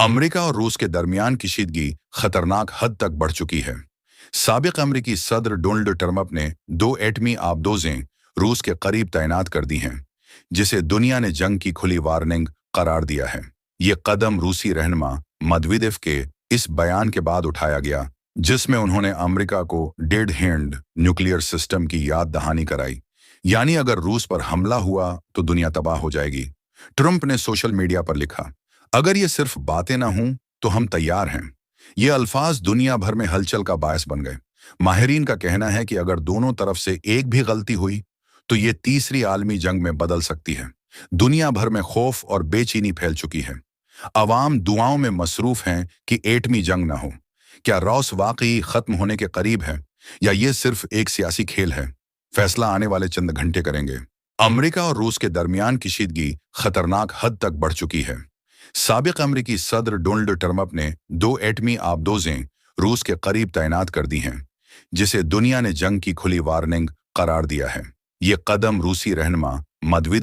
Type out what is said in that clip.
America और रूस के दरमियान कशीदगी खतरनाक हद तक बढ़ चुकी है। साबिक अमेरिकी सदर डोनाल्ड ट्रंप ने 2 एटमी आबदोजें रूस के करीब तैनात कर दी हैं, जिसे दुनिया ने जंग की खुली वार्निंग करार दिया है। ये कदम रूसी रहनुमा मेदवेदेव के इस बयान के बाद उठाया गया, जिसमें उन्होंने अमेरिका को डेड हैंड न्यूक्लियर सिस्टम की याद दहानी कराई, यानी अगर रूस पर हमला हुआ तो दुनिया तबाह हो जाएगी। ट्रंप ने सोशल मीडिया पर लिखा, अगर ये सिर्फ बातें ना हों तो हम तैयार हैं। ये अल्फाज दुनिया भर में हलचल का बायस बन गए। माहिरीन का कहना है कि अगर दोनों तरफ से एक भी गलती हुई तो ये तीसरी आलमी जंग में बदल सकती है। दुनिया भर में खौफ और बेचैनी फैल चुकी है। अवाम दुआओं में मसरूफ हैं कि एटमी जंग ना हो। क्या रॉस वाकई खत्म होने के करीब है या ये सिर्फ एक सियासी खेल है? फैसला आने वाले चंद घंटे करेंगे। अमेरिका और रूस के दरमियान कशीदगी खतरनाक हद तक बढ़ चुकी है। साबिक अमेरिकी सदर डोनाल्ड ट्रंप ने 2 एटमी आबदोजें रूस के करीब तैनात कर दी हैं, जिसे दुनिया ने जंग की खुली वार्निंग करार दिया है। ये कदम रूसी रहनुमा मेदवेदेव